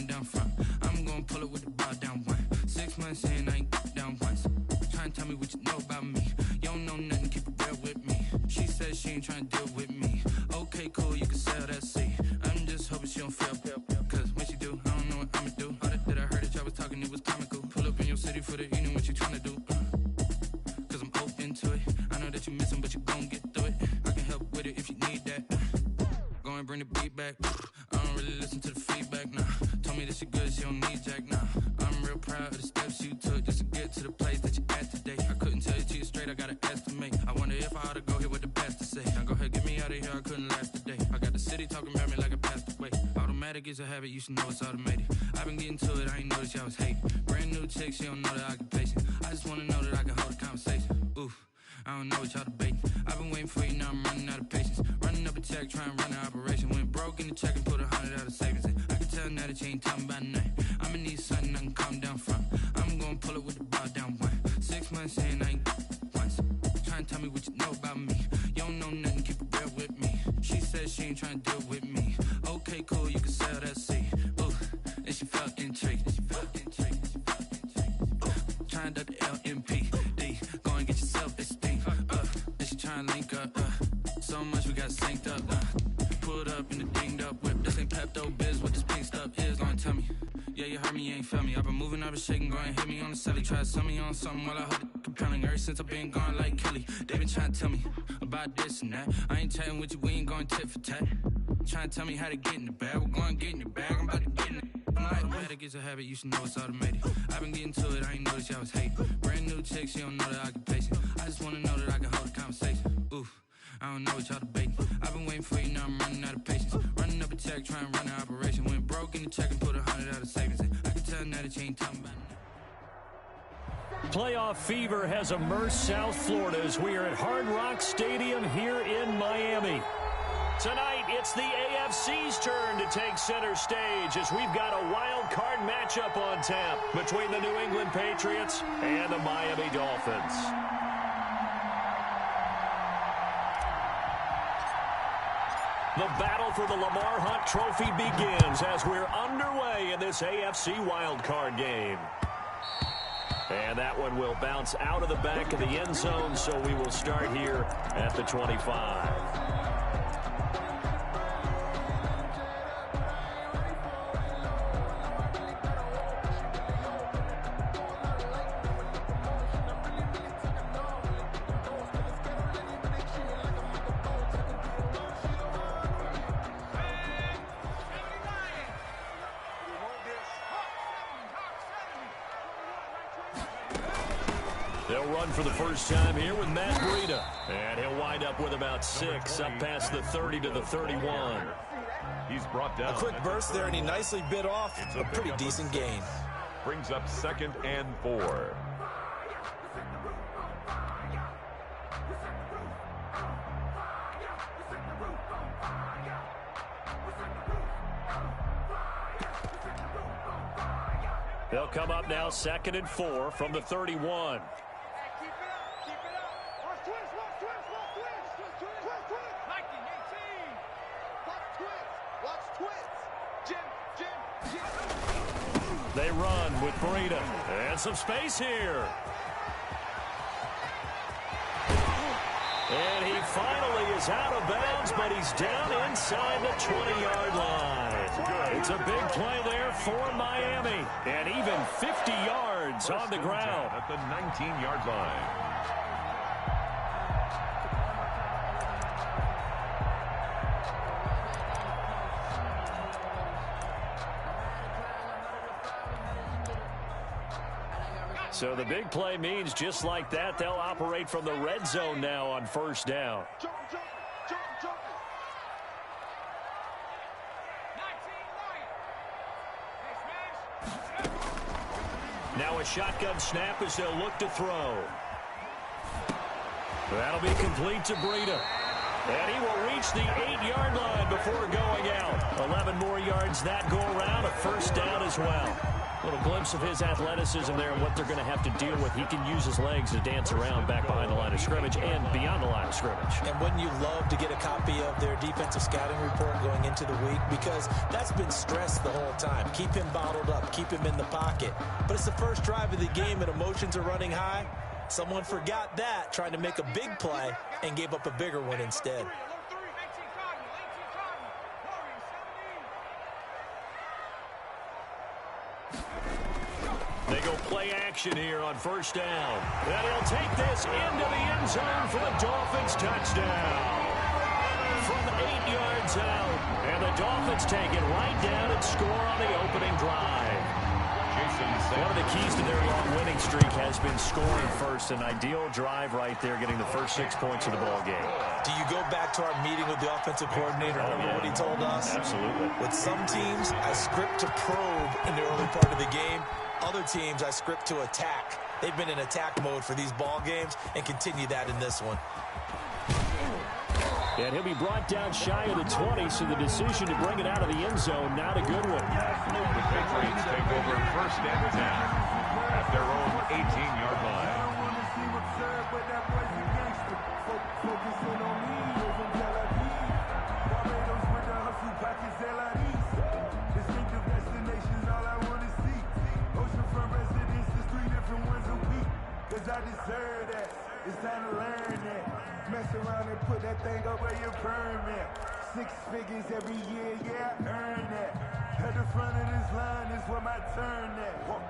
down front. I'm gonna pull it with the ball down one. 6 months in, I ain't down once. Trying to tell me what you know about me. You don't know nothing, keep it real with me. She says she ain't trying to deal with me. Okay, cool, you can sell that seat. I'm just hoping she don't fail. Cause when she do, I don't know what I'ma do. All that I heard that y'all was talking, it was comical. Pull up in your city for the evening, what you trying to do? Cause I'm open to it. I know that you missing, but you gon' get through it. I can help with it if you need that. Go and bring the beat back. I don't really listen to the feedback, nah. Told me that she good, she don't need jack, nah. I'm real proud of the steps you took just to get to the place that you at today. I couldn't tell you to you straight, I gotta estimate. I wonder if I ought to go here with the best to say. Now go ahead, get me out of here, I couldn't last today. I got the city talking about me like I passed away. Automatic is a habit, you should know it's automated. I've been getting to it, I ain't noticed y'all was hating. Brand new chick, she don't know the occupation. I just wanna know that I can hold a conversation. Oof, I don't know what y'all debating. I've been waiting for you, now I'm running out of patience. Running up a check, trying to run an operation. Went broke in the check and put 100 out of savings in. I can tell now that you ain't talking about nothing. I'ma need something I can calm down from. I'm gonna pull it with the ball down one. 6 months in, I ain't once. Trying to tell me what you know about me. You don't know nothing, keep it real with me. She says she ain't trying to deal with me. Okay, cool, you can sell that seat. Ooh, and she felt intrigued. Trying to duck the LMPD. Go and get your self-esteem. And she trying to link up. So much we got synced up. Pulled up in the dinged up whip. This ain't Pepto-Biz, what this pink stuff is. Go and tell me. Yeah, you heard me, you ain't felt me. I've been moving, I've been shaking, go and hit me on the celly. Try to sell me on something while I hold it compelling. Ever since I've been gone like Kelly, they been trying to tell me about this and that. I ain't chatting with you, we ain't going tit for tat. Trying to tell me how to get in the bag. We're going to get in your bag, I'm about to get in it. Automatic is a habit, you should know it's automated. I've been getting to it, I ain't noticed y'all was hating. Brand new chick, she don't know the occupation. I just wanna know that I can hold a conversation. Oof, I don't know what y'all debating. I've been waiting for you, now I'm running out of patience. Running up a check, trying to run an operation. Went broke in the check and put 100 out of savings in. I can tell now that you ain't talking about it. Playoff fever has immersed South Florida as we are at Hard Rock Stadium here in Miami. Tonight, it's the AFC's turn to take center stage as we've got a wild card matchup on tap between the New England Patriots and the Miami Dolphins. The battle for the Lamar Hunt Trophy begins as we're underway in this AFC wildcard game. And that one will bounce out of the back of the end zone, so we will start here at the 25. They'll run for the first time here with Matt Breida. And he'll wind up with about 6 up past the 30 to the 31. He's brought down. A quick burst there, and he nicely bit off a pretty decent gain. Brings up 2nd and 4. They'll come up now 2nd and 4 from the 31. They run with Breida. And some space here. And he finally is out of bounds, but he's down inside the 20-yard line. It's a big play there for Miami. And even 50 yards on the ground. At the 19-yard line. So the big play means just like that, they'll operate from the red zone now on first down. Now a shotgun snap as they'll look to throw. That'll be complete to Breida. And he will reach the 8-yard line before going out. 11 more yards that go around, a first down as well. A little glimpse of his athleticism there and what they're going to have to deal with. He can use his legs to dance around back behind the line of scrimmage and beyond the line of scrimmage. And wouldn't you love to get a copy of their defensive scouting report going into the week? Because that's been stressed the whole time. Keep him bottled up. Keep him in the pocket. But it's the first drive of the game and emotions are running high. Someone forgot that, trying to make a big play and gave up a bigger one instead. They go play action here on first down. And he'll take this into the end zone for a Dolphins touchdown. From 8 yards out. And the Dolphins take it right down and score on the opening drive. One of the keys to their long winning streak has been scoring first. An ideal drive right there, getting the first 6 points of the ball game. Do you go back to our meeting with the offensive coordinator? Remember what he told us? Absolutely. With some teams, I script to probe in the early part of the game. Other teams, I script to attack. They've been in attack mode for these ball games and continue that in this one. And he'll be brought down shy of the 20, so the decision to bring it out of the end zone, not a good one. The Patriots take over first and 10 at their own 18-yard line. I deserve that. It's time to learn that. Mess around and put that thing up where your permit. 6 figures every year, yeah, I earn that. At the front of this line is where my turn at. Whoa.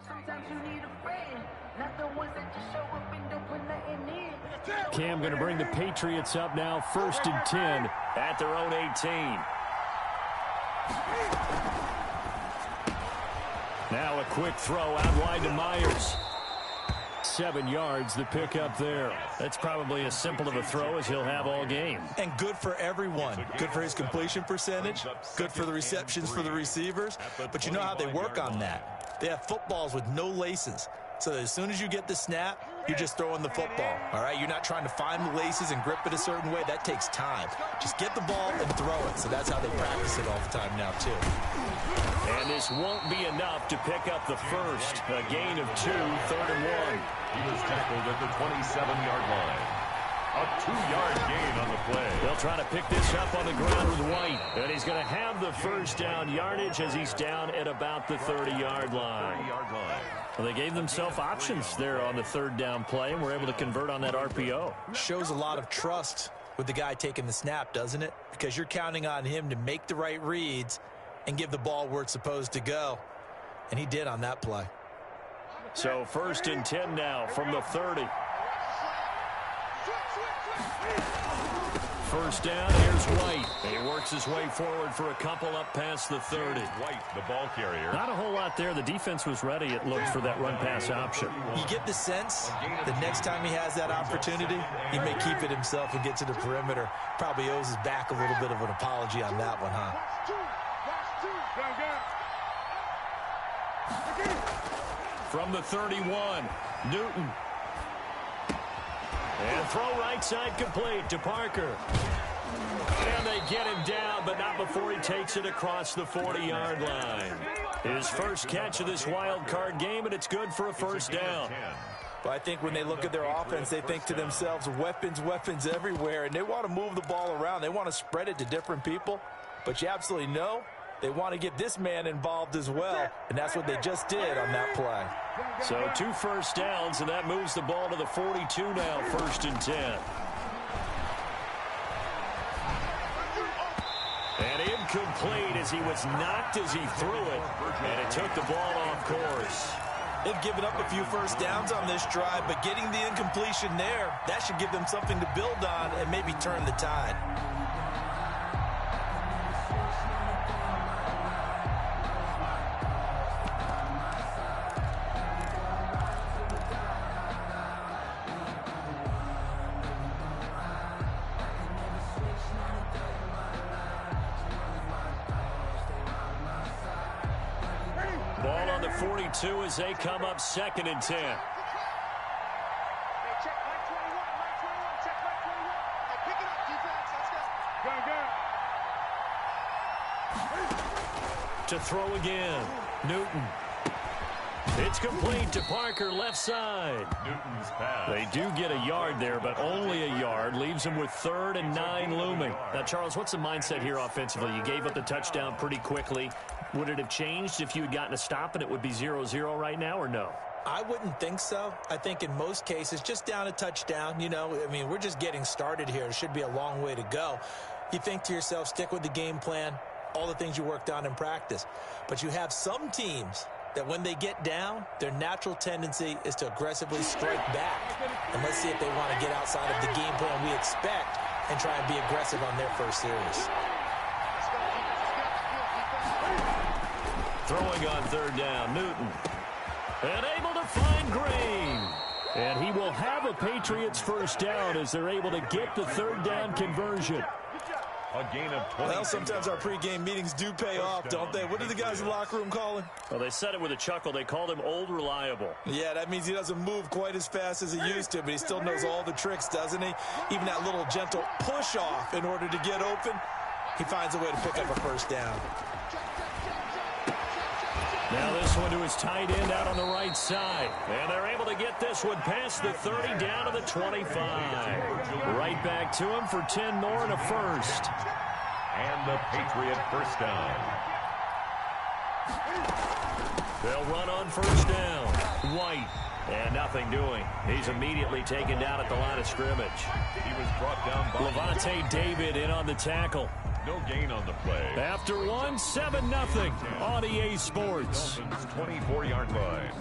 Sometimes you need a friend, not the ones that just show up and don't put nothing in. Cam going to bring the Patriots up now, first and 10 at their own 18. Now a quick throw out wide to Myers. 7 yards, the pickup there. That's probably as simple of a throw as he'll have all game. And good for everyone. Good for his completion percentage. Good for the receptions for the receivers. But you know how they work on that. They have footballs with no laces. So that as soon as you get the snap, you're just throwing the football. All right, you're not trying to find the laces and grip it a certain way. That takes time. Just get the ball and throw it. So that's how they practice it all the time now, too. And this won't be enough to pick up the first. A gain of 2, 3rd and 1. He was tackled at the 27-yard line. A 2-yard gain on the play. They'll try to pick this up on the ground with White. And he's going to have the first down yardage as he's down at about the 30-yard line. Well, they gave themselves options there on the 3rd down play and were able to convert on that RPO. Shows a lot of trust with the guy taking the snap, doesn't it? Because you're counting on him to make the right reads and give the ball where it's supposed to go. And he did on that play. So first and 10 now from the 30. First down, here's White. He works his way forward for a couple up past the 30. White, the ball carrier. Not a whole lot there. The defense was ready, it looked, for that run-pass option. You get the sense the next time he has that opportunity, he may keep it himself and get to the perimeter. Probably owes his back a little bit of an apology on that one, huh? From the 31, Newton. And throw right side complete to Parker. And they get him down, but not before he takes it across the 40-yard line. His first catch of this wild card game, and it's good for a first down. But I think when they look at their offense, they think to themselves, weapons, weapons everywhere, and they want to move the ball around. They want to spread it to different people. But you absolutely know they want to get this man involved as well, and that's what they just did on that play. So 2 first downs, and that moves the ball to the 42 now, first and 10. And incomplete as he was knocked as he threw it, and it took the ball off course. They've given up a few first downs on this drive, but getting the incompletion there, that should give them something to build on and maybe turn the tide. Ball on the 42 as they come up 2nd and 10. To throw again, Newton. It's complete to Parker, left side. Newton's pass. They do get a yard there, but only a yard. Leaves them with 3rd and 9 looming. Now, Charles, what's the mindset here offensively? You gave up the touchdown pretty quickly. Would it have changed if you had gotten a stop and it would be 0-0 right now, or no? I wouldn't think so. I think in most cases, just down a touchdown, you know, I mean, we're just getting started here. It should be a long way to go. You think to yourself, stick with the game plan, all the things you worked on in practice. But you have some teams that when they get down, their natural tendency is to aggressively strike back. And let's see if they want to get outside of the game plan we expect and try and be aggressive on their first series. Throwing on 3rd down, Newton. And able to find Green. And he will have a Patriots first down as they're able to get the 3rd down conversion. A gain of 20. Well, sometimes our pregame meetings do pay off, don't they? What did the guys in the locker room call him? Well, they said it with a chuckle. They called him Old Reliable. Yeah, that means he doesn't move quite as fast as he used to, but he still knows all the tricks, doesn't he? Even that little gentle push-off in order to get open, he finds a way to pick up a first down. Now this one to his tight end out on the right side. And they're able to get this one past the 30 down to the 25. Right back to him for 10 more and a first. And the Patriot first down. They'll run on first down. White. And nothing doing. He's immediately taken down at the line of scrimmage. He was brought down by Levante David in on the tackle. no gain on the play. After one, 7-0 on EA Sports. 24-yard line.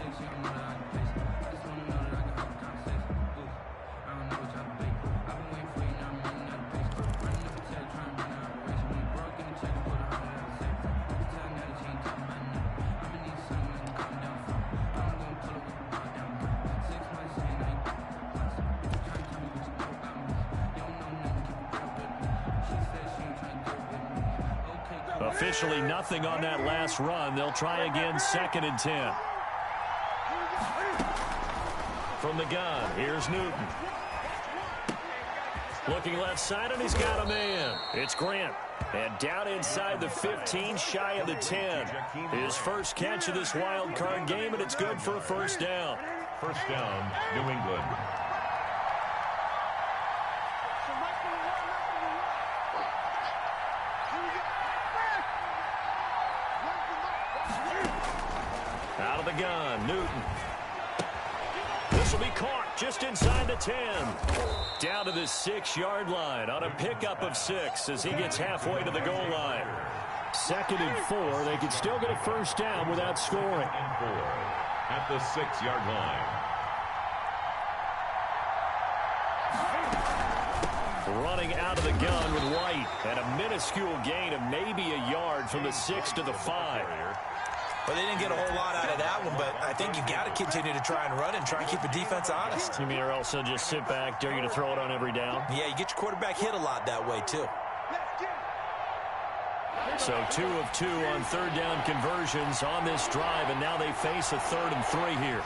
Officially nothing on that last run. They'll try again, 2nd and 10. From the gun, here's Newton. Looking left side, and he's got a man. It's Grant. And down inside the 15, shy of the 10. His first catch of this wild card game, and it's good for a first down. First down, New England. Out of the gun, Newton. This will be caught just inside the 10. Down to the 6-yard line on a pickup of 6 as he gets halfway to the goal line. 2nd and 4. They could still get a first down without scoring. 2nd and 4 at the 6-yard line. Running out of the gun with White. And a minuscule gain of maybe a yard from the 6 to the 5. Well, they didn't get a whole lot out of that one, but I think you got to continue to try and run and try and keep the defense honest. You mean or else they'll just sit back, dare you to throw it on every down? Yeah, you get your quarterback hit a lot that way, too. So 2 of 2 on 3rd down conversions on this drive, and now they face a 3rd and 3 here.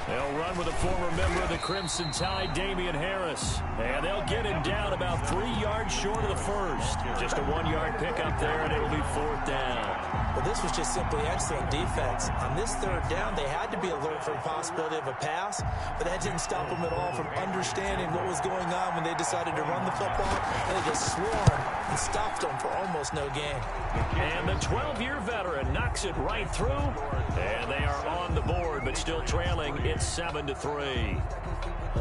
They'll run with a former member of the Crimson Tide, Damian Harris. And they'll get him down about 3 yards short of the first. Just a 1-yard pickup there, and it'll be 4th down. Well, this was just simply excellent defense. On this 3rd down, they had to be alert for the possibility of a pass, but that didn't stop them at all from understanding what was going on when they decided to run the football. And they just swarmed and stopped them for almost no gain. And the 12-year veteran knocks it right through, and they are on the board, but still trailing. It's 7-3.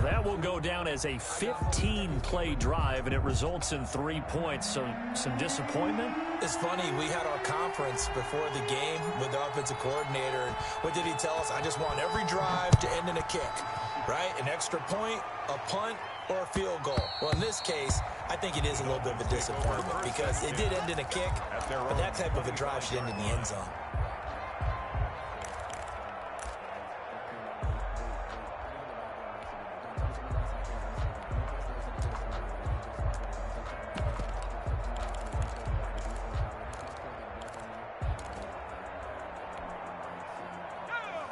That will go down as a 15-play drive, and it results in 3 points. So some disappointment? It's funny, we had our conference before the game with the offensive coordinator, and what did he tell us? I just want every drive to end in a kick, right? An extra point, a punt, or a field goal. Well, in this case, I think it is a little bit of a disappointment because it did end in a kick, but that type of a drive should end in the end zone.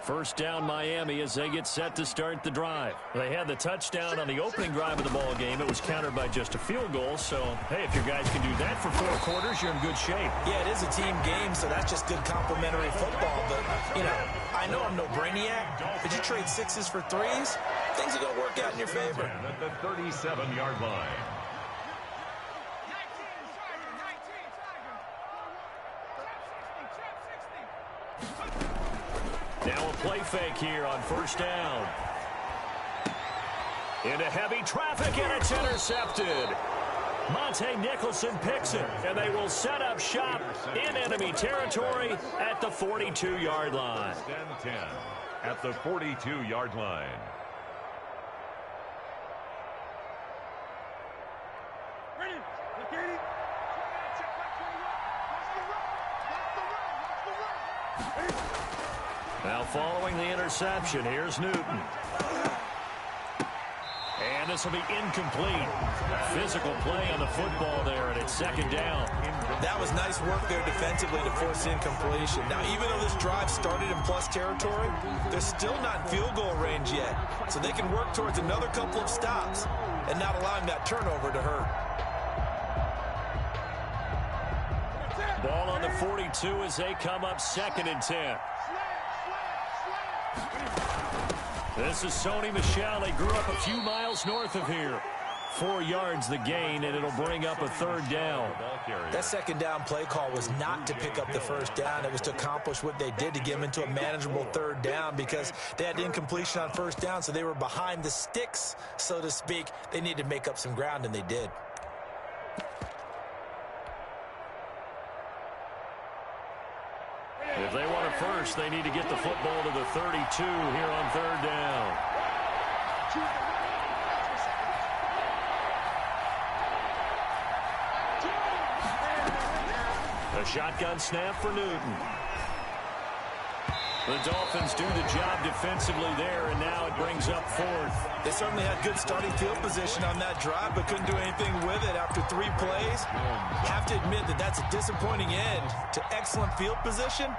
First down Miami as they get set to start the drive. They had the touchdown on the opening drive of the ball game. It was countered by just a field goal. So, hey, if your guys can do that for 4 quarters, you're in good shape. Yeah, it is a team game, so that's just good complementary football. But, you know, I know I'm no brainiac, but you trade 6s for 3s, things are going to work out in your favor. At the 37-yard line. Now a play fake here on first down. Into heavy traffic, and it's intercepted. Monte Nicholson picks it, and they will set up shop in enemy territory at the 42-yard line. 10 at the 42-yard line. Now following the interception, here's Newton. And this will be incomplete. Physical play on the football there, and it's second down. That was nice work there defensively to force incompletion. Now, even though this drive started in plus territory, they're still not in field goal range yet. So they can work towards another couple of stops and not allowing that turnover to hurt. Ball on the 42 as they come up 2nd and 10. This is Sony Michel. He grew up a few miles north of here. 4 yards the gain, and it'll bring up a 3rd down. That second down play call was not to pick up the first down. It was to accomplish what they did to get them into a manageable 3rd down because they had incompletion on first down, so they were behind the sticks, so to speak. They needed to make up some ground, and they did. If they want it first, they need to get the football to the 32 here on 3rd down. A shotgun snap for Newton. The Dolphins do the job defensively there, and now it brings up 4th. They certainly had good starting field position on that drive, but couldn't do anything with it after 3 plays. Have to admit that that's a disappointing end to excellent field position.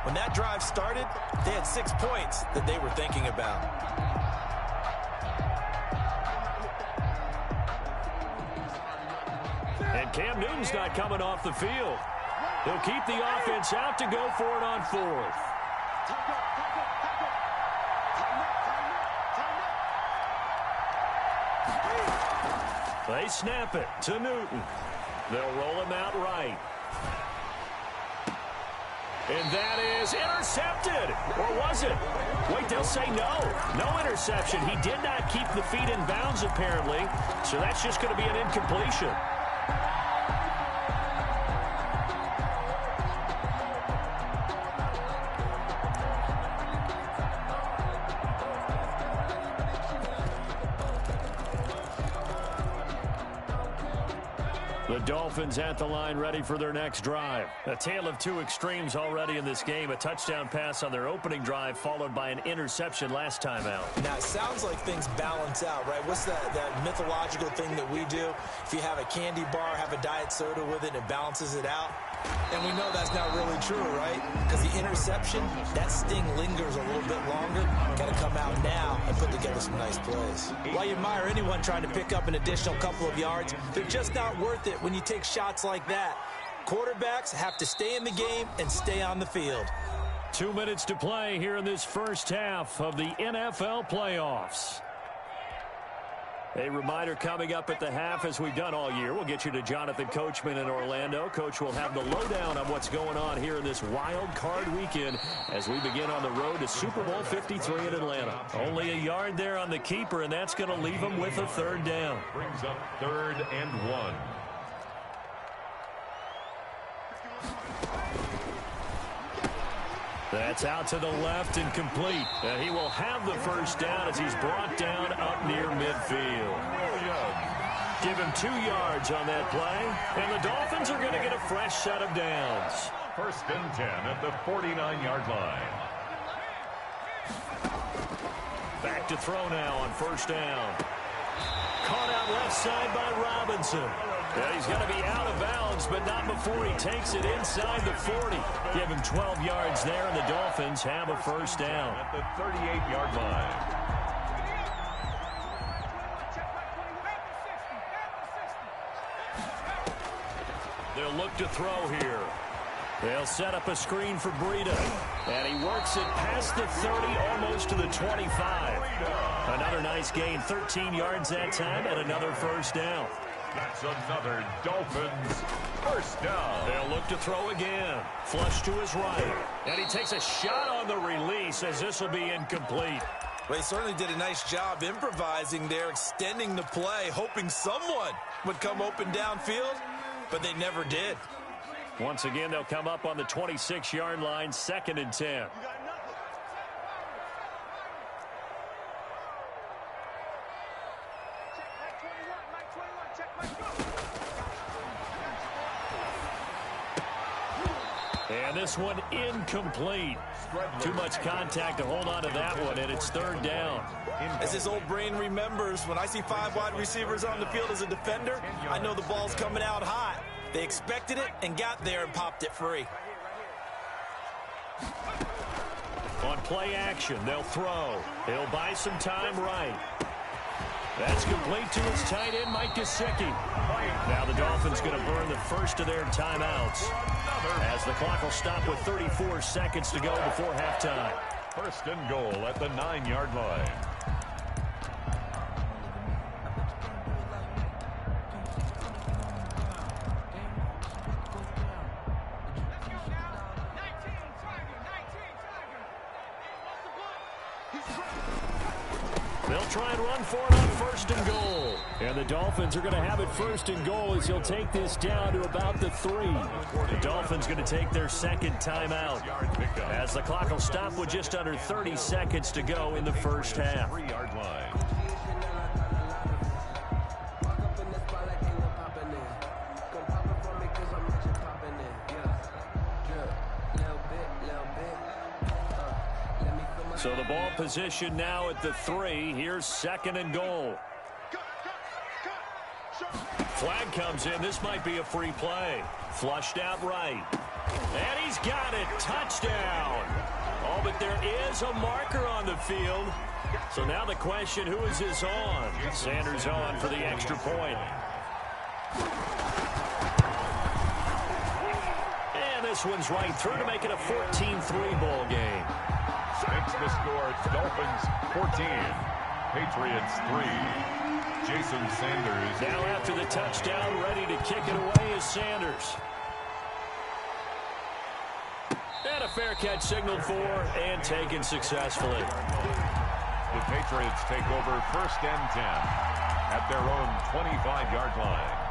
When that drive started, they had 6 points that they were thinking about. And Cam Newton's not coming off the field. He'll keep the offense out to go for it on 4th. They snap it to Newton. They'll roll him out right. And that is intercepted. Or was it? Wait, they'll say no. No interception. He did not keep the feet in bounds, apparently. So that's just going to be an incompletion. The Dolphins at the line ready for their next drive. A tale of 2 extremes already in this game. A touchdown pass on their opening drive followed by an interception last time out. Now, it sounds like things balance out, right? What's that mythological thing that we do? If you have a candy bar, have a diet soda with it, it balances it out. And we know that's not really true, right? Because the interception, that sting lingers a little bit longer. Got to come out now and put together some nice plays. While you admire anyone trying to pick up an additional couple of yards, they're just not worth it when you take shots like that. Quarterbacks have to stay in the game and stay on the field. 2 minutes to play here in this first half of the NFL playoffs. A reminder coming up at the half, as we've done all year. We'll get you to Jonathan Coachman in Orlando. Coach will have the lowdown on what's going on here in this wild card weekend as we begin on the road to Super Bowl 53 in Atlanta. Only a yard there on the keeper, and that's going to leave them with a 3rd down. Brings up 3rd and 1. That's out to the left and complete. And he will have the first down as he's brought down up near midfield. Give him 2 yards on that play. And the Dolphins are going to get a fresh set of downs. 1st and 10 at the 49-yard line. Back to throw now on 1st down. Caught out left side by Robinson. Yeah, he's going to be out of bounds, but not before he takes it inside the 40. Give him 12 yards there, and the Dolphins have a first down. At the 38-yard line. They'll look to throw here. They'll set up a screen for Breida. And he works it past the 30, almost to the 25. Another nice gain, 13 yards that time, and another first down. That's another Dolphins first down. They'll look to throw again. Flush to his right. And he takes a shot on the release as this will be incomplete. Well, he certainly did a nice job improvising there, extending the play, hoping someone would come open downfield, but they never did. Once again, they'll come up on the 26-yard line, 2nd and 10. And this one incomplete. Too much contact to hold on to that one, and it's 3rd down. As his old brain remembers, when I see 5 wide receivers on the field as a defender, I know the ball's coming out hot. They expected it and got there and popped it free. On play action, they'll throw. He'll buy some time right. That's complete to his tight end, Mike Gesicki. Now the Dolphins going to burn the first of their timeouts, as the clock will stop with 34 seconds to go before halftime. First and goal at the 9-yard line. They'll try and run for it on 1st and goal. And the Dolphins are going to have it 1st and goal as he'll take this down to about the 3. The Dolphins going to take their 2nd timeout, as the clock will stop with just under 30 seconds to go in the first half. 3-yard line. So the ball position now at the 3. Here's 2nd and goal. Flag comes in. This might be a free play. Flushed out right. And he's got it. Touchdown. Oh, but there is a marker on the field. So now the question, who is this on? Sanders on for the extra point. And this one's right through to make it a 14-3 ball game. Makes the score. Dolphins 14, Patriots 3. Jason Sanders. Now after the touchdown, ready to kick it away is Sanders. And a fair catch signaled for and taken successfully. The Patriots take over 1st and 10 at their own 25-yard line.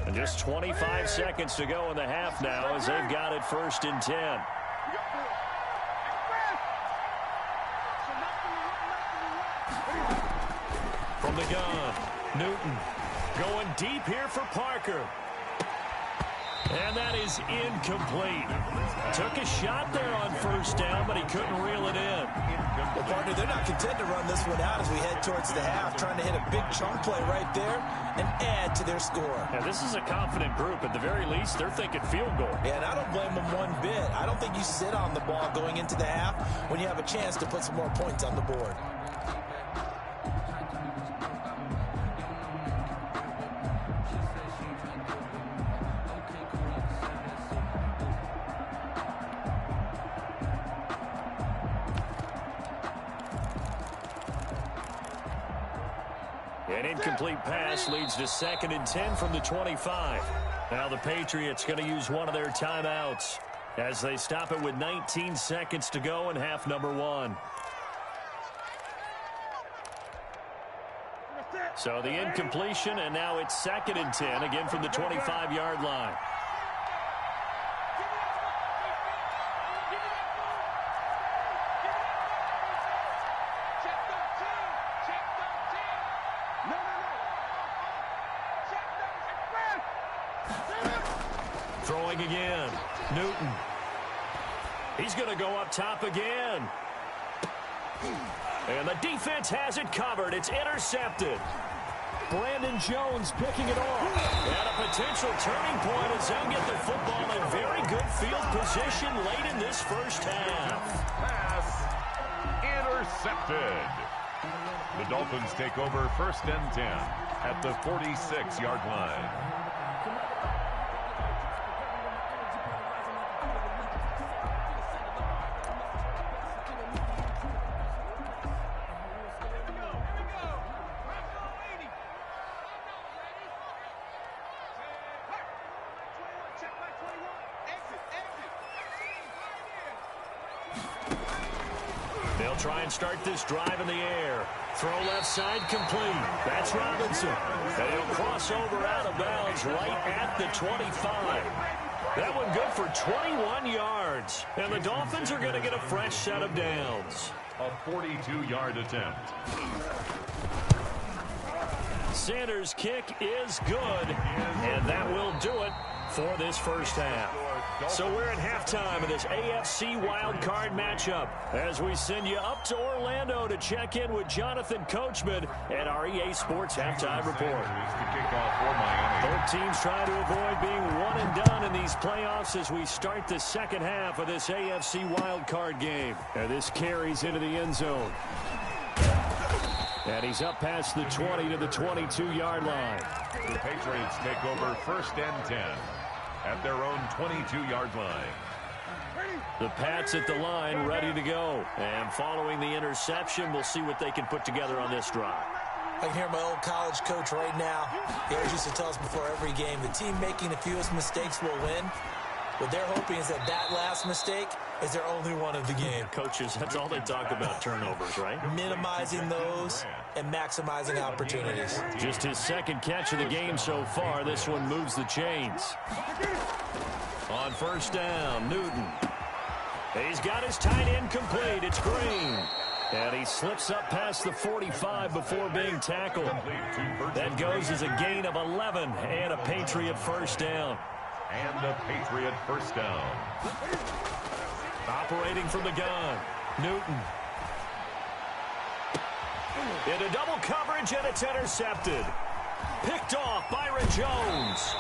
And just 25 seconds to go in the half now as they've got it 1st and 10. From the gun, Newton going deep here for Parker. And that is incomplete. Took a shot there on 1st down, but he couldn't reel it in. Well, partner, they're not content to run this one out as we head towards the half, trying to hit a big chunk play right there and add to their score. Yeah, this is a confident group. At the very least, they're thinking field goal. Yeah, and I don't blame them one bit. I don't think you sit on the ball going into the half when you have a chance to put some more points on the board. An incomplete pass leads to 2nd and 10 from the 25. Now the Patriots going to use one of their timeouts as they stop it with 19 seconds to go in half number 1. So the incompletion, and now it's 2nd and 10, again from the 25-yard line. Throwing again. Newton. He's going to go up top again. And the defense has it covered. It's intercepted. Brandon Jones picking it off. And a potential turning point as they'll get the football in very good field position late in this first half. Pass intercepted. The Dolphins take over 1st and 10 at the 46-yard line. They'll try and start this drive in the air. Throw left side complete. That's Robinson. And he'll cross over out of bounds right at the 25. That one good for 21 yards. And the Dolphins are going to get a fresh set of downs. A 42-yard attempt. Sanders' kick is good. And that will do it for this first half. So we're at halftime of this AFC wildcard matchup as we send you up to Orlando to check in with Jonathan Coachman at our EA Sports Halftime Report. Both teams trying to avoid being one and done in these playoffs as we start the second half of this AFC wildcard game. And this carries into the end zone. And he's up past the 20 to the 22-yard line. The Patriots take over 1st and 10. At their own 22-yard line. The Pats at the line, ready to go. And following the interception, we'll see what they can put together on this drive. I can hear my old college coach right now. He always used to tell us before every game, the team making the fewest mistakes will win. What they're hoping is that that last mistake is their only one of the game. Coaches, that's all they talk about, turnovers, right? Minimizing those and maximizing opportunities. Just his second catch of the game so far. This one moves the chains. On first down, Newton. He's got his tight end complete. It's Green. And he slips up past the 45 before being tackled. That goes as a gain of 11 and a Patriot first down. And a Patriot first down. Operating from the gun, Newton. Into double coverage, and it's intercepted. Picked off Byron Jones.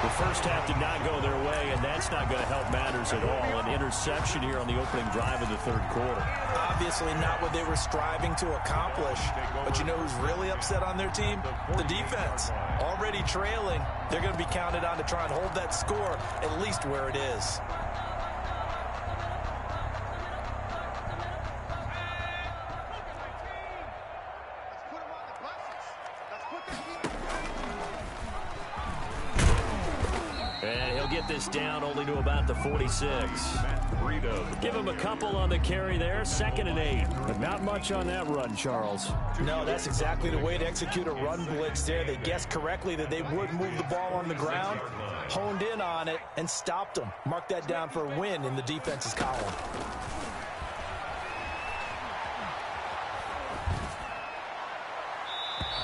The first half did not go their way, and that's not going to help matters at all. An interception here on the opening drive of the third quarter. Obviously not what they were striving to accomplish. But you know who's really upset on their team? The defense. Already trailing. They're going to be counted on to try and hold that score at least where it is. This down only to about the 46. Give him a couple on the carry there. 2nd and 8. But not much on that run, Charles. No, that's exactly the way to execute a run blitz there. They guessed correctly that they would move the ball on the ground, honed in on it, and stopped them. Mark that down for a win in the defense's column.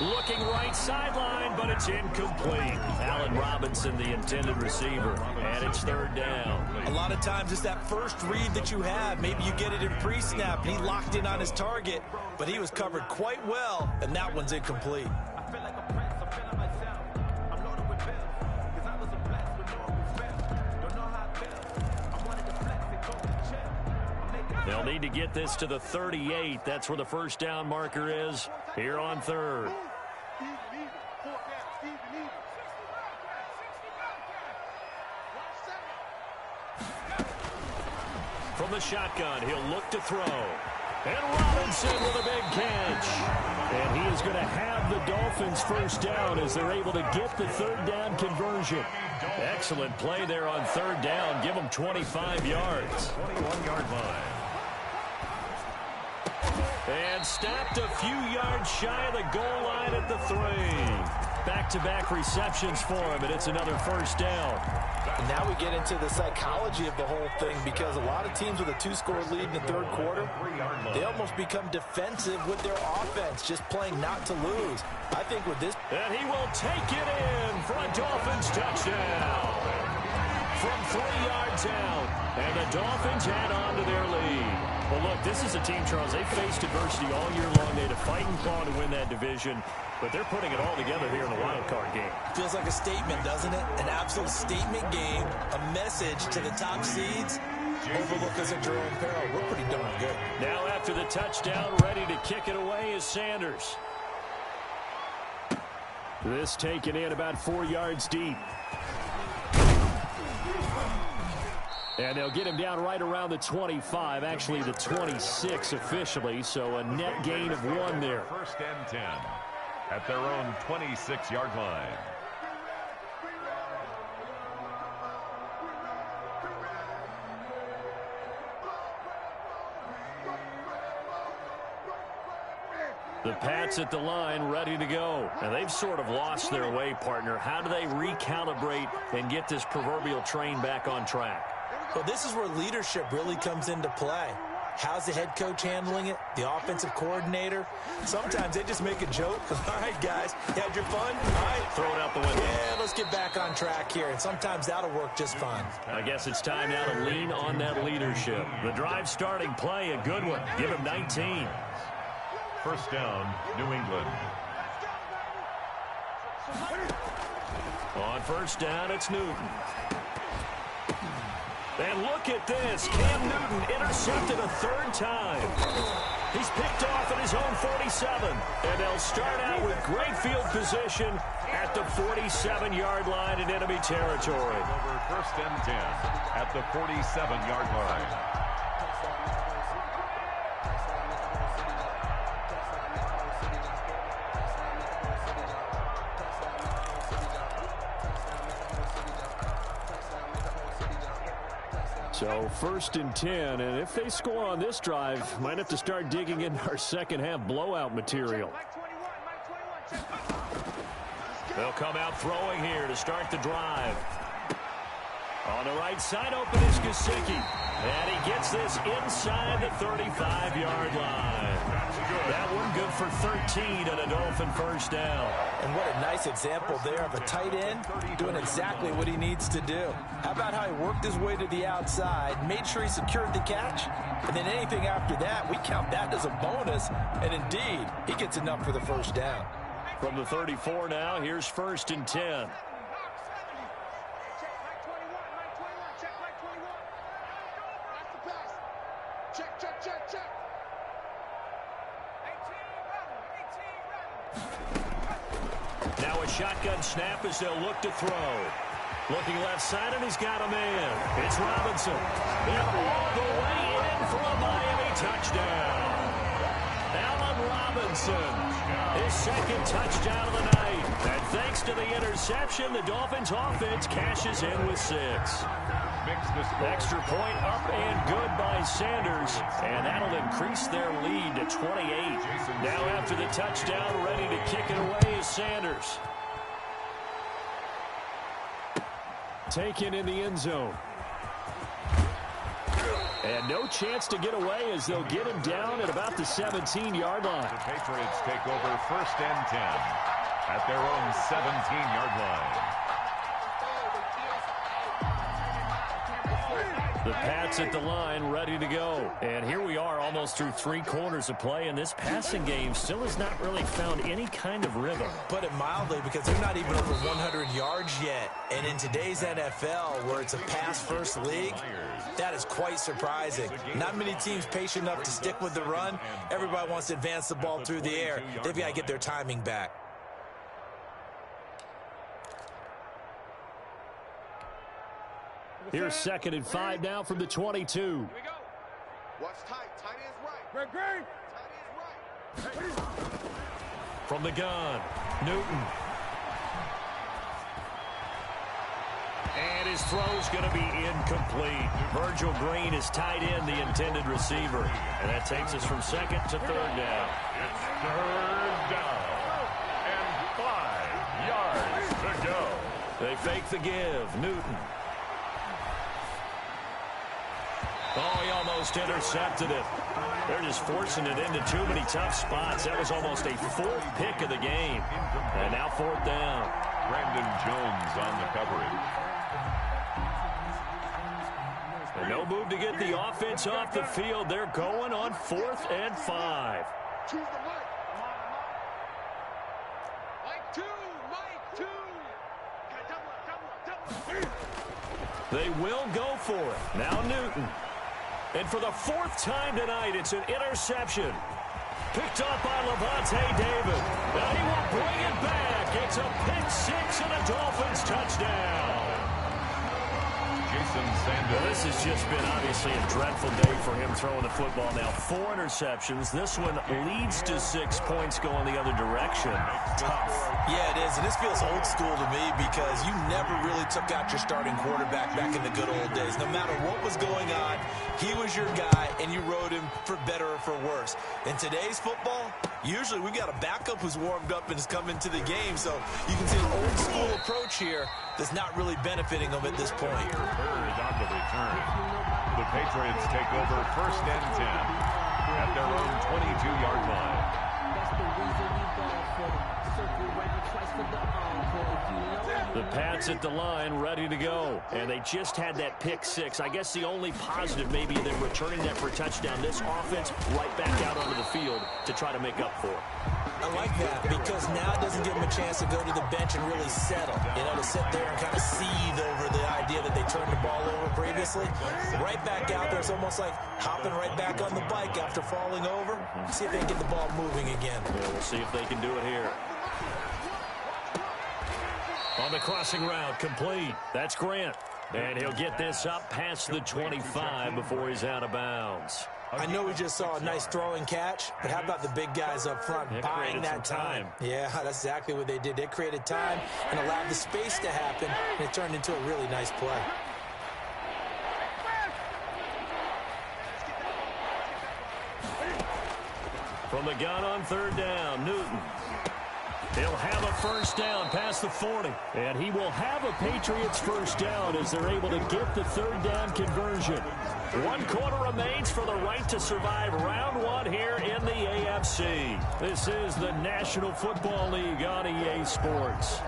Looking right sideline, but it's incomplete. Allen Robinson, the intended receiver, and it's 3rd down. A lot of times it's that first read that you have. Maybe you get it in pre-snap, and he locked in on his target, but he was covered quite well, and that one's incomplete. They'll need to get this to the 38. That's where the first down marker is here on 3rd. From the shotgun, he'll look to throw. And Robinson with a big catch. And he is going to have the Dolphins first down as they're able to get the 3rd down conversion. Excellent play there on 3rd down. Give them 25 yards. 21-yard line. And stopped a few yards shy of the goal line at the 3. Back-to-back receptions for him, and it's another first down. And now we get into the psychology of the whole thing, because a lot of teams with a 2-score lead in the 3rd quarter, they almost become defensive with their offense, just playing not to lose. I think with this... And he will take it in for a Dolphins touchdown. from 3 yards out. And the Dolphins add on to their lead. Well, look, this is a team, Charles, they faced adversity all year long. They had to fight and claw to win that division, but they're putting it all together here in the wild card game. Feels like a statement, doesn't it? An absolute statement game, a message to the top seeds. Overlook us at your own peril. We're pretty darn good. Now after the touchdown, ready to kick it away is Sanders. This taken in about 4 yards deep. And they'll get him down right around the 25, actually the 26 officially, so a net gain of 1 there. First and 10 at their own 26-yard line. The Pats at the line ready to go. And they've sort of lost their way, partner. How do they recalibrate and get this proverbial train back on track? Well, this is where leadership really comes into play. How's the head coach handling it? The offensive coordinator? Sometimes they just make a joke. All right, guys, you had your fun? All right. Throw it out the window. Yeah, let's get back on track here. And sometimes that'll work just fine. I guess it's time now to lean on that leadership. The drive starting play, a good one. Give him 19. First down, New England. On first down, it's Newton. And look at this. Cam Newton intercepted a 3rd time. He's picked off at his own 47. And they'll start out with great field position at the 47-yard line in enemy territory. Over first and 10 at the 47-yard line. So first and 10, and if they score on this drive, might have to start digging into our second half blowout material. They'll come out throwing here to start the drive. On the right side, open is Gesicki. And he gets this inside the 35-yard line. That one good for 13 and a Dolphin first down. And what a nice example there of a tight end doing exactly what he needs to do. How about how he worked his way to the outside, made sure he secured the catch, and then anything after that, we count that as a bonus. And indeed, he gets enough for the first down. From the 34 now, here's first and 10. Now a shotgun snap as they'll look to throw. Looking left side, and he's got a man. It's Robinson. And all the way in for a Miami touchdown. Allen Robinson, his 2nd touchdown of the night. And thanks to the interception, the Dolphins offense cashes in with 6. Extra point up and good by Sanders, and that'll increase their lead to 28. Now after the touchdown, ready to kick it away is Sanders. Taken in the end zone. And no chance to get away as they'll get him down at about the 17-yard line. The Patriots take over first and 10 at their own 17-yard line. The Pats at the line, ready to go. And here we are almost through 3 quarters of play, and this passing game still has not really found any kind of rhythm. Put it mildly, because they're not even over 100 yards yet. And in today's NFL, where it's a pass-first league, that is quite surprising. Not many teams patient enough to stick with the run. Everybody wants to advance the ball through the air. They've got to get their timing back. Here's 2nd and 5 now from the 22. Here we go. Watch tight. Tight is right. Tight is right. From the gun, Newton. And his throw's going to be incomplete. Virgil Green is tied in, the intended receiver. And that takes us from 2nd to 3rd down. It's 3rd down. And 5 yards to go. They fake the give. Newton. Oh, he almost intercepted it. They're just forcing it into too many tough spots. That was almost a 4th pick of the game. And now 4th down. Brandon Jones on the coverage. They'll move to get the offense off the field. They're going on 4th and 5. Choose the mic. Mike 2. Mike 2. Double up. They will go for it. Now Newton. And for the 4th time tonight, it's an interception. Picked up by Levante David. Now he will bring it back. It's a pick 6 and a Dolphins touchdown. Well, this has just been obviously a dreadful day for him throwing the football. Now 4 interceptions. This one leads to 6 points going the other direction. Tough. Yeah, it is. And this feels old school to me because you never really took out your starting quarterback back in the good old days. No matter what was going on, he was your guy, and you rode him for better or for worse. In today's football, usually we've got a backup who's warmed up and has come into the game. So you can see an old school approach here that's not really benefiting them at this point. On the return. The Patriots take over 1st and 10 at their own 22-yard line. That's the reason we ball for circle round twice for the encore. If you know The Pats at the line ready to go. And they just had that pick 6. I guess the only positive maybe them returning that for a touchdown. This offense right back out onto the field to try to make up for it. I like that because now it doesn't give them a chance to go to the bench and really settle. You know, to sit there and kind of seethe over the idea that they turned the ball over previously. Right back out there. It's almost like hopping right back on the bike after falling over. See if they can get the ball moving again. Yeah, we'll see if they can do it here. On the crossing route, complete. That's Grant. And he'll get this up past the 25 before he's out of bounds. I know we just saw a nice throwing catch, but how about the big guys up front buying that time? Yeah, that's exactly what they did. They created time and allowed the space to happen, and it turned into a really nice play. From the gun on 3rd down, Newton. He'll have a 1st down past the 40. And he will have a Patriots 1st down as they're able to get the 3rd down conversion. 1 quarter remains for the right to survive round 1 here in the AFC. This is the National Football League on EA Sports.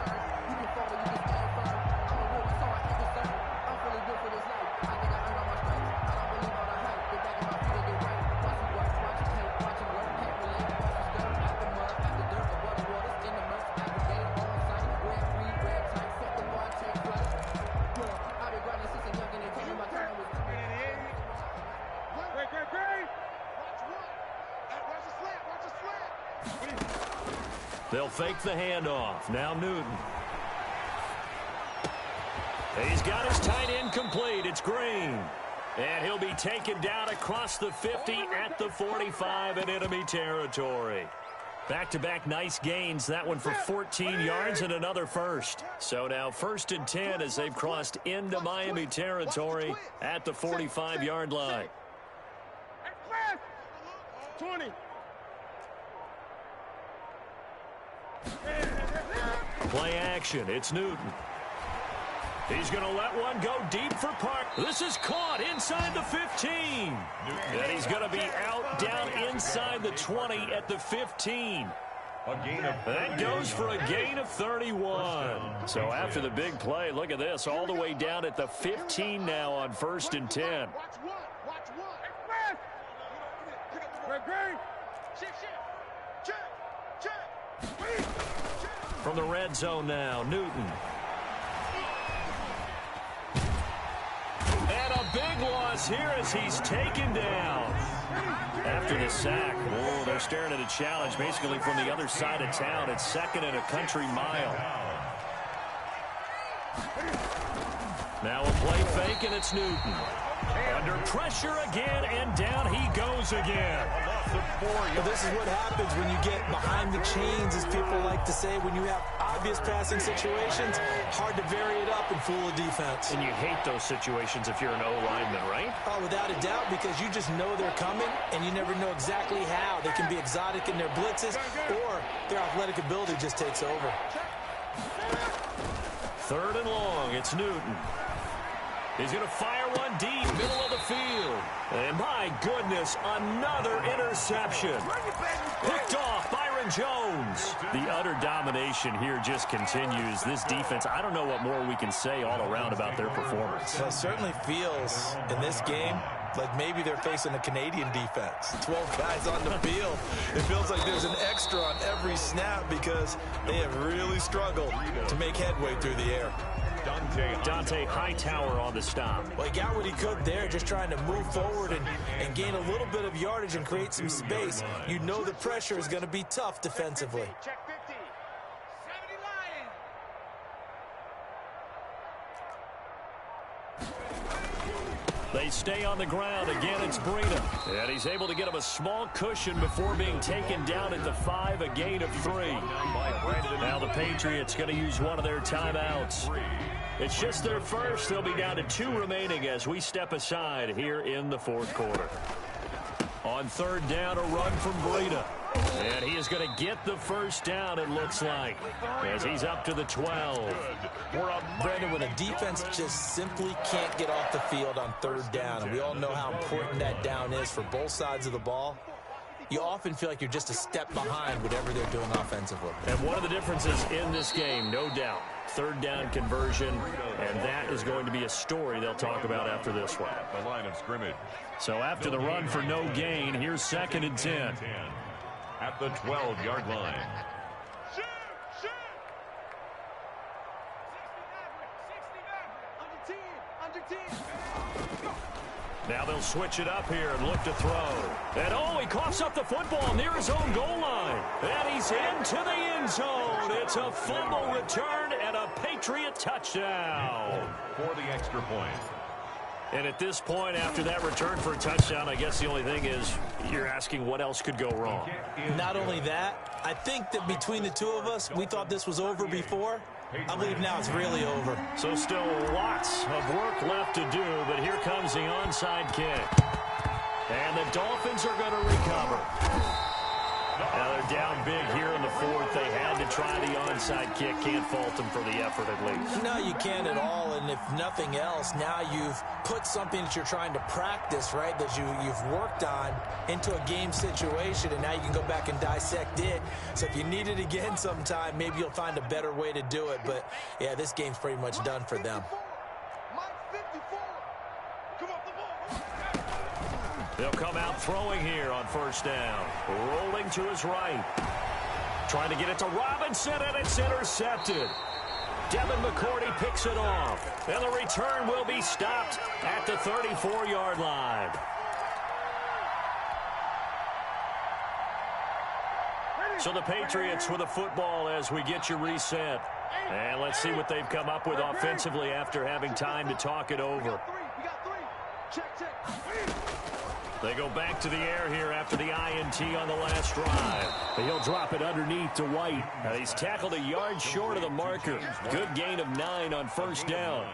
They'll fake the handoff. Now Newton. He's got his tight end complete. It's Green. And he'll be taken down across the 50 at the 45 in enemy territory. Back-to-back nice gains. That one for 14 yards and another first. So now 1st and 10 as they've crossed into Miami territory at the 45-yard line. 20. Play action. It's Newton. He's going to let one go deep for Park. This is caught inside the 15. And he's going to be out down inside the 20 at the 15. That goes for a gain of 31. So after the big play, look at this, all the way down at the 15 now on 1st and 10. From the red zone now, Newton. And a big loss here as he's taken down. After the sack, oh, they're staring at a challenge basically from the other side of town. It's 2nd and a country mile. Now a play fake, and it's Newton. Under pressure again, and down he goes again. Well, this is what happens when you get behind the chains, as people like to say. When you have obvious passing situations, hard to vary it up and fool a defense. And you hate those situations if you're an O-lineman, right? Oh, without a doubt, because you just know they're coming, and you never know exactly how. They can be exotic in their blitzes, or their athletic ability just takes over. 3rd and long, it's Newton. He's going to fire one deep, middle of the field. And my goodness, another interception. Picked off by Aaron Jones. The utter domination here just continues. This defense, I don't know what more we can say all around about their performance. Well, it certainly feels in this game like maybe they're facing a Canadian defense. 12 guys on the field. It feels like there's an extra on every snap because they have really struggled to make headway through the air. Dante Hightower on the stop. Well, he got what he could there, just trying to move forward and gain a little bit of yardage and create some space. You know the pressure is going to be tough defensively. Check 50. 70 Lions. They stay on the ground. Again, it's Breida. And he's able to get him a small cushion before being taken down at the 5, a gain of 3. Now the Patriots going to use one of their timeouts. It's just their first. They'll be down to 2 remaining as we step aside here in the 4th quarter. On 3rd down, a run from Breida. And he is going to get the first down, it looks like, as he's up to the 12. Brandon, when a defense just simply can't get off the field on 3rd down, and we all know how important that down is for both sides of the ball, you often feel like you're just a step behind whatever they're doing offensively. And one of the differences in this game, no doubt, 3rd down conversion, and that is going to be a story they'll talk about after this one. The line of scrimmage. So after the run for no gain, here's 2nd and 10. At the 12-yard line. Shoot! Shoot! 60 under 10. Now they'll switch it up here and look to throw. And oh, he coughs up the football near his own goal line. And he's into the end zone. It's a fumble return and a Patriot touchdown. For the extra point. And at this point, after that return for a touchdown, I guess the only thing is you're asking what else could go wrong. Not only that, I think that between the two of us, we thought this was over before. I believe now it's really over. So still lots of work left to do, but here comes the onside kick. And the Dolphins are going to recover. Now they're down big here in the 4th. They had to try the onside kick. Can't fault them for the effort at least. No, you can't at all. And if nothing else, now you've put something that you're trying to practice, right, that you've worked on into a game situation, and now you can go back and dissect it. So if you need it again sometime, maybe you'll find a better way to do it. But, yeah, this game's pretty much done for them. They'll come out throwing here on 1st down. Rolling to his right. Trying to get it to Robinson, and it's intercepted. Devin McCourty picks it off. And the return will be stopped at the 34-yard line. So the Patriots with a football as we get you reset. And let's see what they've come up with offensively after having time to talk it over. We got 3. Check, check. They go back to the air here after the INT on the last drive. He'll drop it underneath to White. He's tackled a yard short of the marker. Good gain of 9 on 1st down.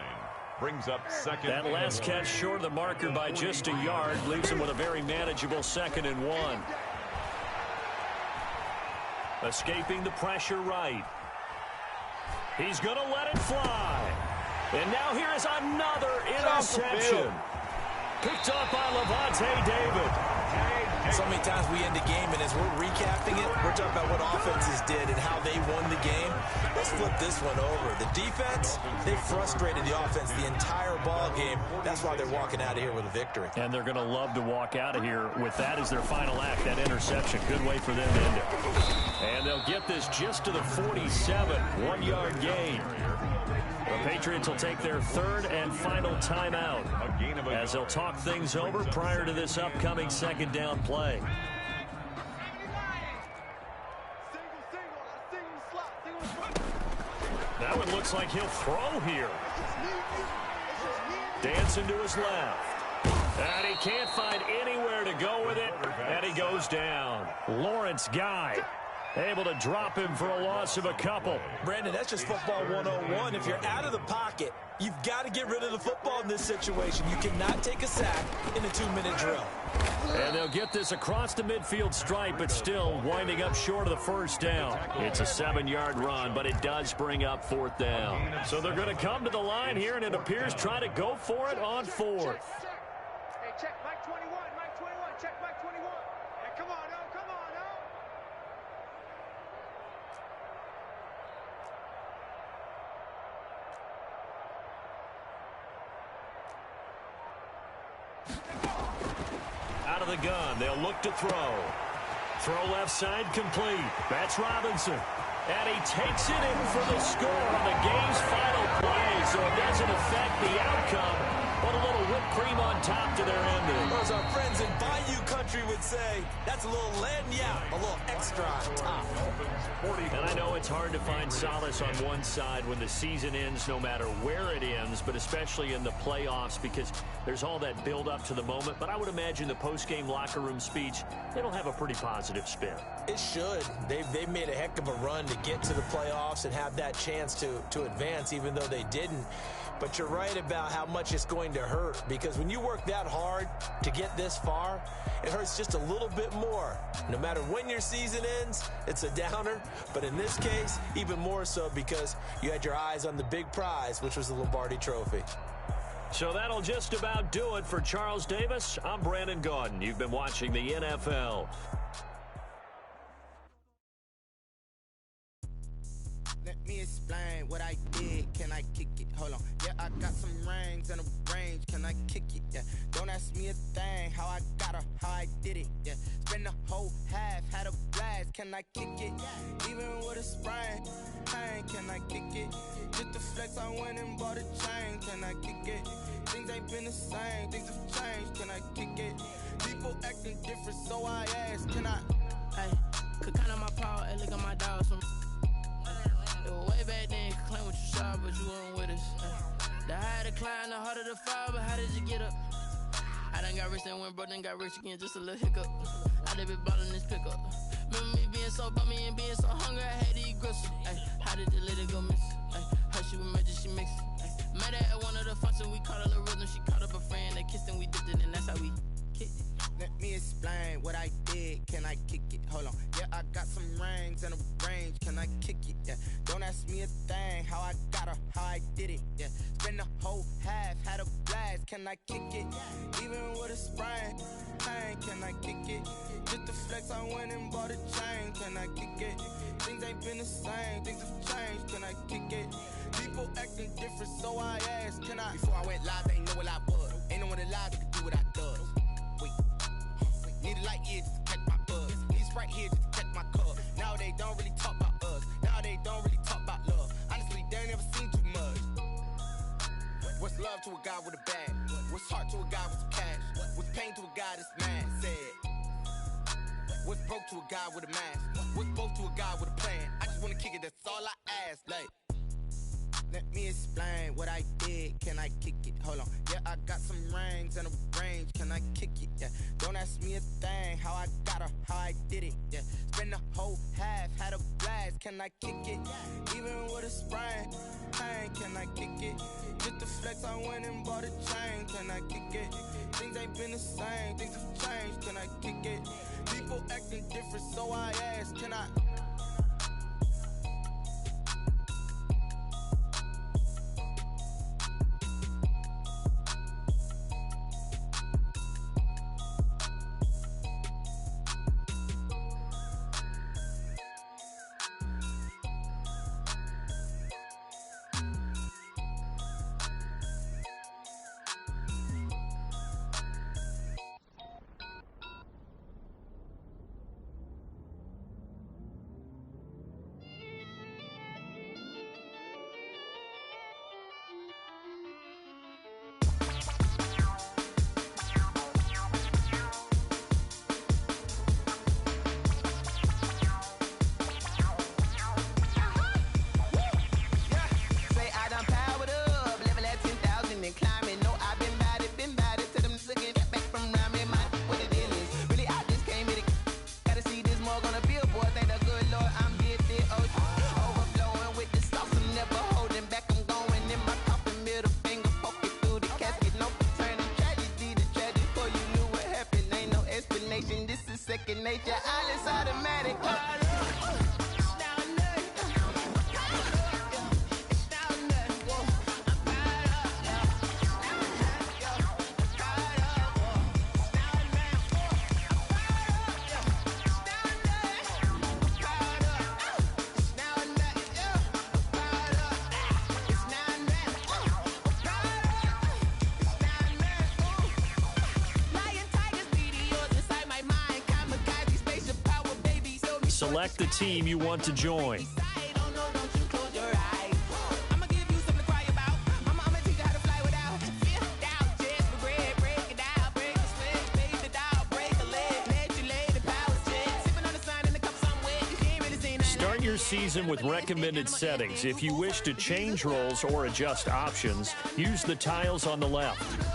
Brings up 2nd. That last catch short of the marker by just a yard leaves him with a very manageable 2nd and 1. Escaping the pressure right. He's going to let it fly. And now here is another interception. Picked up by Levante David. So many times we end the game, and as we're recapping it, we're talking about what offenses did and how they won the game. Let's flip this one over. The defense, they frustrated the offense the entire ball game. That's why they're walking out of here with a victory. And they're going to love to walk out of here with that as their final act, that interception. Good way for them to end it. And they'll get this just to the 47, 1-yard gain. The Patriots will take their 3rd and final timeout as they'll talk things over prior to this upcoming 2nd down play. That one looks like he'll throw here. Dancing to his left. And he can't find anywhere to go with it, and he goes down. Lawrence Guy able to drop him for a loss of a couple. Brandon, that's just football 101. If you're out of the pocket, you've got to get rid of the football in this situation. You cannot take a sack in a 2-minute drill. And they'll get this across the midfield stripe, but still winding up short of the 1st down. It's a 7-yard run, but it does bring up 4th down. So they're going to come to the line here, and it appears trying to go for it on 4th. Hey, check Mike 21, Mike 21, check Mike 21. Hey, come on, oh, come on, oh. out of the gun. They'll look to throw. Throw left side complete. That's Robinson. And he takes it in for the score on the game's final play, so it doesn't affect the outcome, but a little whipped cream on top to their ending. Or as our friends in Bayou Country would say, that's a little lagniappe, a little extra on top. And I know it's hard to find solace on one side when the season ends, no matter where it ends, but especially in the playoffs, because there's all that build up to the moment. But I would imagine the post-game locker room speech, it'll have a pretty positive spin. It should. They've made a heck of a run to get to the playoffs and have that chance to advance, even though they didn't. But you're right about how much it's going to hurt, because when you work that hard to get this far, it hurts just a little bit more. No matter when your season ends, it's a downer. But in this case, even more so because you had your eyes on the big prize, which was the Lombardi Trophy. So that'll just about do it for Charles Davis. I'm Brandon Gaudin. You've been watching the NFL. Let me explain what I did. Can I kick it? Hold on. Yeah, I got some rings and a range. Can I kick it? Yeah. Don't ask me a thing. How I got her, how I did it. Yeah. Spend the whole half, had a blast. Can I kick it? Even with a sprain. Pain, can I kick it? Just the flex, I went and bought a chain. Can I kick it? Things ain't been the same. Things have changed. Can I kick it? People acting different, so I ask. Can I? Hey, could count on my power and look at my dogs from. Way back then, you could claim what you saw, but you weren't with us. The higher the climb, the harder the fall, but how did you get up? I done got rich, then went broke, then got rich again, just a little hiccup. I done been ballin' this pickup. Remember me being so bummy and being so hungry, I had to eat gristle. Ay, how did the lady go miss? Ay, her she was magic, she mixed. Met her at one of the functions, we caught a little rhythm, she caught up a friend, they kissed and we dipped it, and that's how we kicked it. Let me explain what I did. Can I kick it? Hold on. Yeah, I got some rings and a range. Can I kick it? Yeah. Don't ask me a thing. How I got her, how I did it. Yeah. Spend the whole half, had a blast. Can I kick it? Even with a sprain. Pain, can I kick it? Just the flex, I went and bought a chain. Can I kick it? Things ain't been the same. Things have changed. Can I kick it? People acting different, so I asked. Can I? Before I went live, they ain't know what I was. Ain't no one alive that could do what I does. Need a light year just to catch my buzz. Need a Sprite here just to catch my cup. Now they don't really talk about us. Now they don't really talk about love. Honestly, they ain't never seen too much. What's love to a guy with a bag? What's heart to a guy with some cash? What's pain to a guy that's mad? Said. What's broke to a guy with a mask? What's both to a guy with a plan? I just wanna kick it, that's all I ask. Like, let me explain what I did. Can I kick it? Hold on. Yeah, I got some rings and a range. Can I kick it? Yeah. Don't ask me a thing. How I got her, how I did it. Yeah. Spend the whole half, had a blast. Can I kick it? Even with a sprain. Pain, can I kick it? Just the flex, I went and bought a chain. Can I kick it? Things ain't been the same. Things have changed. Can I kick it? People acting different, so I ask. Can I? nature, all is automatic. Lion, tigers, meteors, select the team you want to join. Start your season with recommended settings. If you wish to change roles or adjust options, use the tiles on the left.